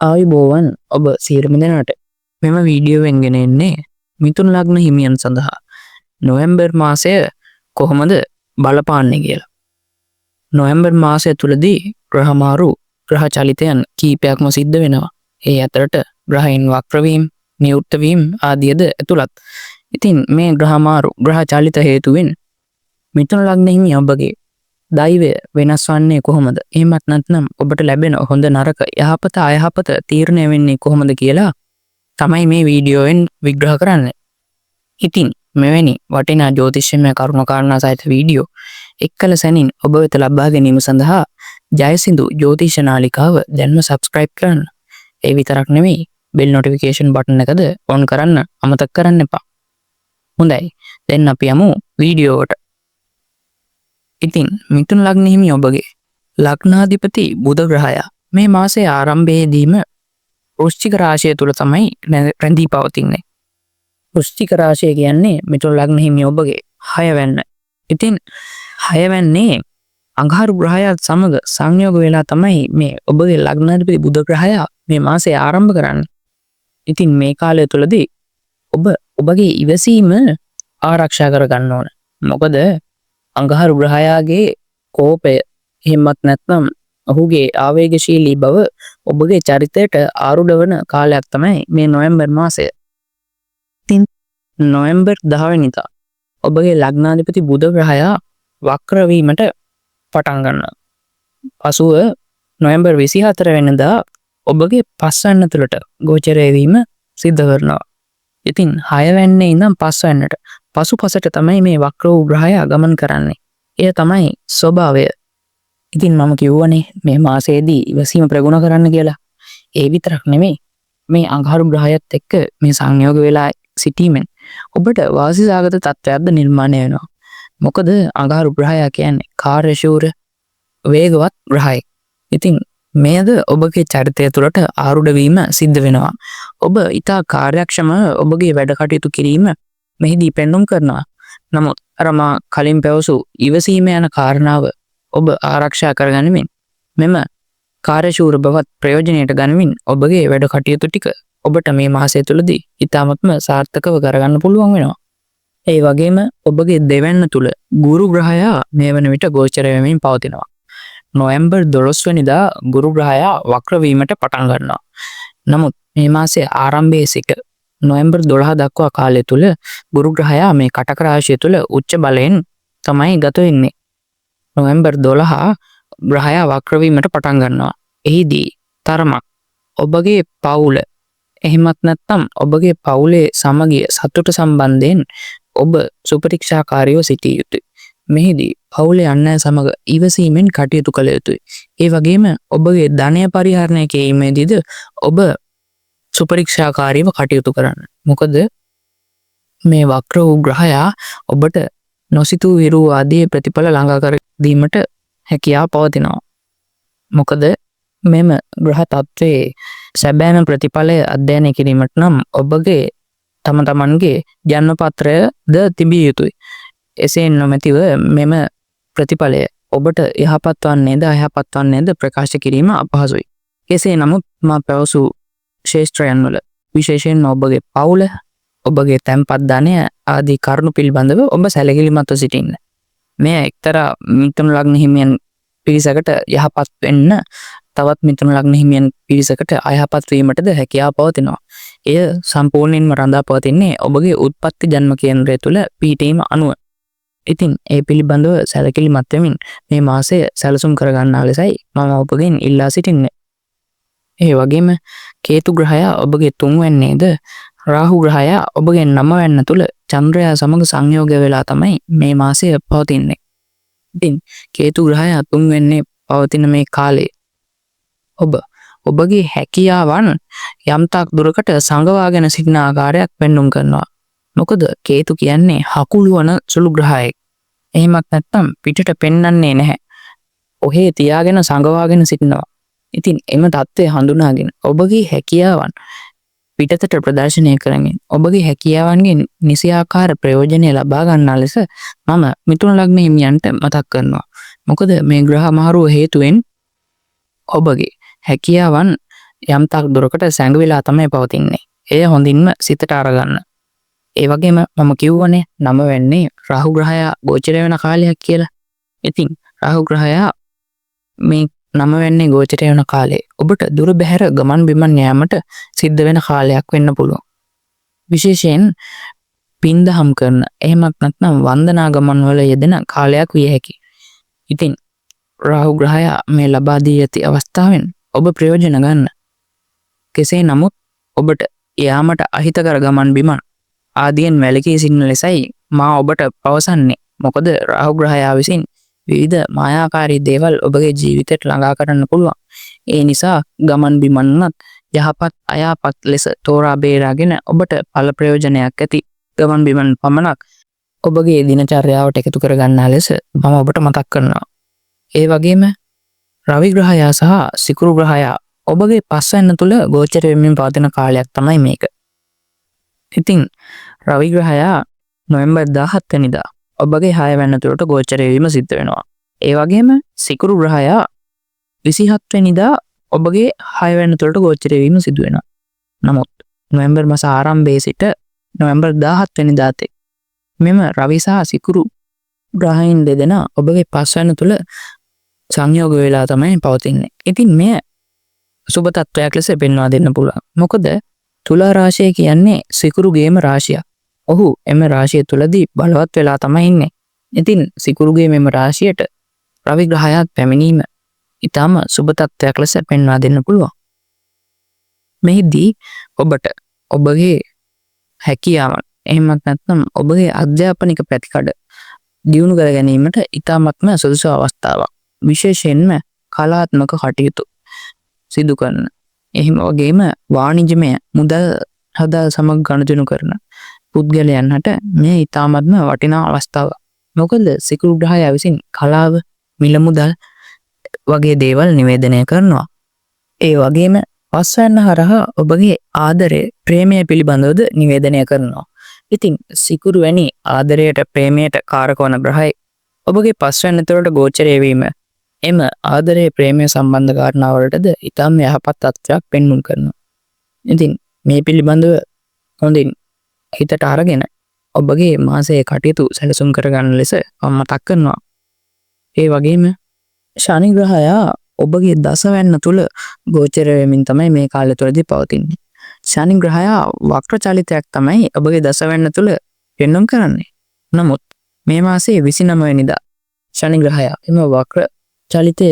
ආයුබෝවන් ඔබ සියලුම දෙනාට. මෙම වීඩියෝවෙන් ගෙන එන්නේ මිථුන ලග්න හිමියන් සඳහා නොවැම්බර් මාසය කොහොමද බලපාන්නේ කියලා. නොවැම්බර් මාසය තුලදී ග්‍රහමාරු ග්‍රහ චලිතයන් කීපයක්ම සිද්ධ වෙනවා. ඒ අතරට ග්‍රහයන් වක්‍ර වීම, නිවෘත්ත වීම ආදියද ඇතුළත්. ඉතින් මේ ග්‍රහමාරු ග්‍රහ චලිත හේතුවෙන් මිථුන ලග්න හිමි ඔබගේ දෛවය වෙනස් වන්නේ කොහොමද? එහෙමත් නැත්නම් ඔබට ලැබෙන හොඳ නරක යහපත අයහපත තීරණය වෙන්නේ කොහොමද කියලා තමයි මේ වීඩියෝවෙන් විග්‍රහ කරන්නේ. ඉතින් මෙවැනි වටිනා ජ්‍යොතිෂමය කරුණු කාරණා සහිත වීඩියෝ එක්කල සැනින් ඔබ වෙත ලබා ගැනීම සඳහා ජයසිඳු ජ්‍යොතිෂ නාලිකාව දැන්ම subscribe කරන්න. ඒ විතරක් නෙවෙයි bell notification button එකද on කරන්න අමතක කරන්න එපා. හොඳයි. දැන් අපි යමු වීඩියෝවට. ඉතින් මිථුන ලග්න හිමි ඔබගේ ලග්නාධිපති බුධ ග්‍රහයා මේ මාසයේ ආරම්භයේදීම වෘශ්චික රාශිය තුල තමයි රැඳී පවතින්නේ. වෘශ්චික රාශිය කියන්නේ මිථුන ලග්න හිමි ඔබගේ 6 වැන්න. ඉතින් 6 වැන්නේ අඟහරු ග්‍රහයාත් සමග සංයෝග වෙලා තමයි මේ ඔබගේ ලග්නාධිපති බුධ ග්‍රහයා මේ මාසය ආරම්භ කරන්නේ. ඉතින් මේ කාලය තුලදී ඔබ ඔබගේ ඉවසීම ආරක්ෂා කර ගන්න ඕන. මොකද අඟහරු ග්‍රහයාගේ කෝපය එහෙමත් නැත්නම් ඔහුගේ ආවේගශීලී බව ඔබගේ චරිතයට ආරූඪ වන කාලයක් තමයි මේ නොවැම්බර් මාසය. ඉතින් නොවැම්බර් 10 වෙනිදා ඔබගේ ලග්නාධිපති බුධ ග්‍රහයා වක්‍ර වීමට පටන් ගන්නවා. පසුව නොවැම්බර් 24 වෙනිදා ඔබගේ පස්වැන්න තුළට ගෝචරය වීම සිද්ධ කරනවා. ඉතින් 6 වැන්නේ ඉඳන් පස්වැන්නට පසුපසට තමයි මේ වක්‍ර වූ ග්‍රහයා ගමන් කරන්නේ. එය තමයි ස්වභාවය. ඉතින් මම කිව්වනේ මේ මාසයේදී ඉවසීම ප්‍රගුණ කරන්න කියලා. ඒ විතරක් නෙමෙයි මේ අඟහරු ග්‍රහයත් එක්ක මේ සංයෝග වෙලා සිටීමෙන් ඔබට වාසිසාගත තත්ත්වයක්ද නිර්මාණය වෙනවා. මොකද අඟහරු ග්‍රහයා කියන්නේ කාර්යශූර වේගවත් ග්‍රහයෙක්. ඉතින් මේද ඔබගේ චරිතය තුළට ආරූඪ වීම සිද්ධ වෙනවා. ඔබ ඊට කාර්යක්ෂම ඔබගේ වැඩ කටයුතු කිරීම මෙහිදී පෙන්눔 කරනවා. නමුත් අර මා කලින් පැවසු ඉවසීම යන කාරණාව ඔබ ආරක්ෂා කරගනිමින් මෙම කාර්යශූර බවත් ප්‍රයෝජනයට ගනිමින් ඔබගේ වැඩ කටයුතු ටික ඔබට මේ මාසය තුලදී ඉතාමත්ම සාර්ථකව කරගන්න පුළුවන් වෙනවා. ඒ වගේම ඔබගේ දෙවැන්න තුල ගුරු ග්‍රහයා මේ වන විට ගෝචර වෙමින් පවතිනවා. නොවැම්බර් 12 වෙනිදා ගුරු ග්‍රහයා වක්‍ර වීමට පටන් ගන්නවා. නමුත් මේ මාසයේ ආරම්භයේ සිට නොවැම්බර් 12 දක්වා කාලය තුල ගුරු ග්‍රහයා මේ කටක රාශිය තුල උච්ච බලයෙන් තමයි ගත වෙන්නේ. නොවැම්බර් 12 ග්‍රහයා වක්‍ර වීමට පටන් ගන්නවා. එහිදී තරමක් ඔබගේ පවුල එහෙමත් නැත්නම් ඔබගේ පවුලේ සමගිය සතුට සම්බන්ධයෙන් ඔබ සුපරීක්ෂාකාරීව සිටිය යුතුයි. මෙහිදී පවුලේ අන් අය සමග ඉවසීමෙන් කටයුතු කළ යුතුයි. ඒ වගේම ඔබගේ ධනය පරිහරණය කිරීමේදීද ඔබ සුපරීක්ෂාකාරීව කටයුතු කරන්න. මොකද මේ වක්‍ර වූ ග්‍රහයා ඔබට නොසිතූ විරූ ආදී ප්‍රතිඵල ළඟා කර දීමට හැකියාව පවතිනවා. මොකද මෙම ග්‍රහ තත්ත්වයේ සැබෑම ප්‍රතිඵලය අධ්‍යයනය කිරීමට නම් ඔබගේ තම තමන්ගේ ජන්ම පත්‍රයද තිබිය යුතුයි. එසේ නොමැතිව මෙම ප්‍රතිඵලය ඔබට යහපත් වන්නේද අයහපත් වන්නේද ප්‍රකාශ කිරීම අපහසුයි. කෙසේ නමුත් මා පැවසු ශේෂ්ත්‍රයන් වල විශේෂයෙන් ඔබගේ පවුල, ඔබගේ තැන්පත් ධනය ආදී කරුණු පිළිබඳව ඔබ සැලකිලිමත්ව සිටින්න. මෙය එක්තරා මිථුන ලග්න හිමියන් පිරිසකට යහපත් වෙන්න තවත් මිථුන ලග්න හිමියන් පිරිසකට අයහපත් වීමටද හැකියාව පවතිනවා. එය සම්පූර්ණයෙන්ම රඳා පවතින්නේ ඔබගේ උත්පත්ති ජන්ම කේන්ද්‍රය තුළ පිහිටීම අනුව. ඉතින් ඒ පිළිබඳව සැලකිලිමත් වෙමින් මේ මාසය සැලසුම් කරගන්නා ලෙසයි මම ඔබගෙන් ඉල්ලා සිටින්නේ. ඒ වගේම කේතු ග්‍රහයා ඔබගේ 3 වැන්නේද රාහු ග්‍රහයා ඔබගේ 9 වැන්න තුල චන්ද්‍රයා සමග සංයෝගය වෙලා තමයි මේ මාසය පවතින්නේ. ඉතින් කේතු ග්‍රහයා 3 වැන්නේ පවතින මේ කාලේ ඔබගේ හැකියාවන් යම්තාක් දුරකට සංගවාගෙන සිටින ආකාරයක් පෙන්눔 කරනවා. මොකද කේතු කියන්නේ හකුළුවන සුළු ග්‍රහයෙක්. එහෙමත් නැත්නම් පිටට පෙන්වන්නේ නැහැ. ඔහේ තියාගෙන සංගවාගෙන සිටිනවා. ඉතින් එම தත්ත්වය හඳුනාගෙන ඔබගේ හැකියාවන් පිටතට ප්‍රදර්ශනය කරමින් ඔබගේ හැකියාවන්ගෙන් නිසියාකාර ප්‍රයෝජනය ලබා ගන්නා ලෙස මම මිථුන ලග්න හිමියන්ට මතක් කරනවා. මොකද මේ ග්‍රහ මාරුව හේතුවෙන් ඔබගේ හැකියාවන් යම් තාක් දුරකට සැඟවිලා තමයි පවතින්නේ. එය හොඳින්ම සිතට අරගන්න. ඒ වගේම මම කිව්වනේ 9 වෙන්නේ රාහු ග්‍රහයා ගෝචර වෙන කාලයක් කියලා. ඉතින් රාහු ග්‍රහයා මේ 9 වෙන්නේ ගෝචර වෙන කාලේ ඔබට දුර බැහැර ගමන් බිමන් යාමට සිද්ධ වෙන කාලයක් වෙන්න පුළුවන්. විශේෂයෙන් පින්දහම් කරන එහෙමත් නැත්නම් වන්දනා ගමන් වල යෙදෙන කාලයක් විය හැකියි. ඉතින් රාහු ග්‍රහයා මේ ලබා දී ඇති අවස්ථාවෙන් ඔබ ප්‍රයෝජන ගන්න. කෙසේ නමුත් ඔබට යාමට අහිතකර ගමන් බිමන් ආදියෙන් වැළකී සිටින ලෙසයි මා ඔබට පවසන්නේ. මොකද රාහු ග්‍රහයා විසින් විවිධ මායාකාරී දේවල් ඔබගේ ජීවිතයට ළඟා කරන්න පුළුවන්. ඒ නිසා ගමන් බිමන්වත් යහපත් අයහපත් ලෙස තෝරා බේරාගෙන ඔබට ඵල ප්‍රයෝජනයක් ඇති ගමන් බිමන් පමණක් ඔබගේ දිනචර්යාවට එකතු කර ගන්නා ලෙස මම ඔබට මතක් කරනවා. ඒ වගේම රවි ග්‍රහයා සහ සිකුරු ග්‍රහයා ඔබගේ පස්වැන්න තුල ගෝචර වෙමින් පවතින කාලයක් තමයි මේක. ඉතින් රවි ග්‍රහයා නොවැම්බර් 17 වෙනිදා ඔබගේ 6 වෙනි තුරට ගෝචර වීම සිද්ධ වෙනවා. ඒ වගේම සිකුරු ග්‍රහයා 27 වෙනිදා ඔබගේ 6 වෙනි තුරට ගෝචර වීම සිදු වෙනවා. නමුත් නොවැම්බර් මාස ආරම්භයේ සිට නොවැම්බර් 17 වෙනිදා තෙක් මෙම රවි සහ සිකුරු ග්‍රහයන් දෙදෙනා ඔබගේ 5 වෙනි තුල සංයෝග වෙලා තමයි පවතින්නේ. ඉතින් මෙය සුබ තත්වයක් ලෙස පෙන්වා දෙන්න පුළුවන්. මොකද තුලා රාශිය කියන්නේ සිකුරුගේම රාශියක්. ඔහු එම රාශිය තුලදී බලවත් වෙලා තමයි ඉන්නේ. ඉතින් සිකුරුගේ මෙම රාශියට රවි ග්‍රහයාත් පැමිණීම ඊටම සුබ තත්වයක් ලෙස පෙන්වා දෙන්න පුළුවන්. මෙහිදී ඔබට ඔබගේ හැකියාවන් එහෙමත් නැත්නම් ඔබගේ අධ්‍යාපනික පැතිකඩ දියුණු කර ගැනීමට ඊටමත්ම සුදුසු අවස්ථාවක්. විශේෂයෙන්ම කලාත්මක කටයුතු සිදු කරන එහෙම වගේම වාණිජමය මුදල් හදා සමග ගනුදෙනු කරන පුද්ගලයන්ට මේ ඊටාත්ම වටිනා අවස්ථාවක්. මොකද සිකුරු ග්‍රහයා විසින් කලාව, මිල මුදල් වගේ දේවල් නිවේදනය කරනවා. ඒ වගේම පස්වැන්න හරහා ඔබගේ ආදරය, ප්‍රේමය පිළිබඳවද නිවේදනය කරනවා. ඉතින් සිකුරු වැනි ආදරයට, ප්‍රේමයට කාරක වන ග්‍රහය ඔබගේ පස්වැන්න තුරට ගෝචරය වීම එම ආදරය, ප්‍රේමය සම්බන්ධ කාරණාවලටද ඊටම යහපත් තත්ත්වයක් පෙන්වුම් කරනවා. ඉතින් මේ පිළිබඳව හොඳින් හිතට අරගෙන ඔබගේ මාසයේ කටයුතු සැලසුම් කරගන්න ලෙස මම මතක් කරනවා. ඒ වගේම ශනි ග්‍රහයා ඔබගේ දසවැන්න තුල ගෝචර වෙමින් තමයි මේ කාලය තුලදී පවතින්නේ. ශනි ග්‍රහයා වක්‍ර චලිතයක් තමයි ඔබගේ දසවැන්න තුල පෙන්වුම් කරන්නේ. නමුත් මේ මාසයේ 29 වෙනිදා ශනි ග්‍රහයා එම වක්‍ර චලිතය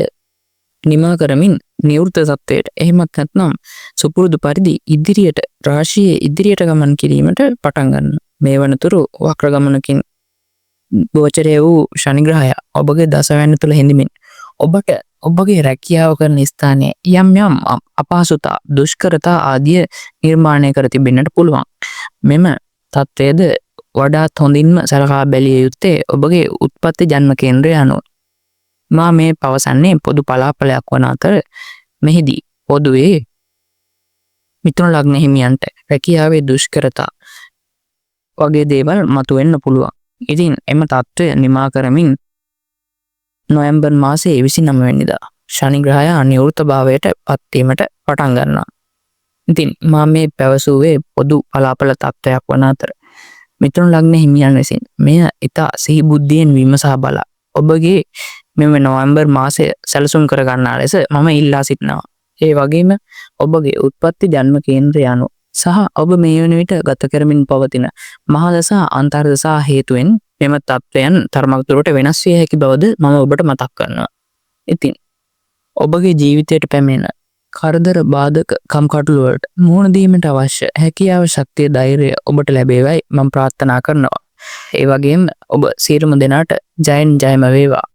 නිමා කරමින් නිවෘත තත්වයට එහෙමත් නැත්නම් සුපුරුදු පරිදි ඉදිරියට රාශියේ ඉදිරියට ගමන් කිරීමට පටන් ගන්නවා. මේ වනතුරු වක්‍ර ගමනකින් ගෝචරය වූ ශනි ග්‍රහයා ඔබගේ දසවැන්න තුල හිඳමින් ඔබට ඔබගේ රැකියාව කරන ස්ථානයේ යම් යම් අපහසුතා, දුෂ්කරතා ආදිය නිර්මාණය කර තිබෙන්නට පුළුවන්. මෙම තත්වයේද වඩාත් හොඳින්ම සලකා බැලිය යුත්තේ ඔබගේ උත්පත්ති ජන්ම කේන්ද්‍රය අනුව. මා මේ පවසන්නේ පොදු පලාපලයක් වන අතර මෙහිදී පොදුවේ මිථුන ලග්න හිමියන්ට රැකියාවේ දුෂ්කරතා වගේ දේවල් මතුවෙන්න පුළුවන්. ඉතින් එම තත්ත්වය නිමා කරමින් නොවැම්බර් මාසයේ 29 වෙනිදා ශනි ග්‍රහයා නිවෘත භාවයට පත්වීමට පටන් ගන්නවා. ඉතින් මා මේ පැවසුවේ පොදු පලාපල තත්ත්වයක් වන අතර මිථුන ලග්න හිමියන් විසින් මෙය ඉතා සිහි බුද්ධියෙන් විමසා බලා ඔබගේ මෙම නොවැම්බර් මාසය සැලසුම් කර ගන්නා ලෙස මම ඉල්ලා සිටිනවා. ඒ වගේම ඔබගේ උත්පත්ති ජන්ම කේන්ද්‍රය අනුව සහ ඔබ මේ වන විට ගත කරමින් පවතින මහදසා අන්තර්දසා හේතුවෙන් මෙම තත්ත්වයන් තරමක් දුරට වෙනස් විය හැකි බවද මම ඔබට මතක් කරනවා. ඉතින් ඔබගේ ජීවිතයට පැමිණෙන කරදර, බාධක, කම්කටොළු වලට මුහුණ දීමට අවශ්‍ය හැකියාව, ශක්තිය, ධෛර්යය ඔබට ලැබේවයි මම ප්‍රාර්ථනා කරනවා. ඒ වගේම ඔබ සියලුම දෙනාට ජයෙන් ජයම වේවා.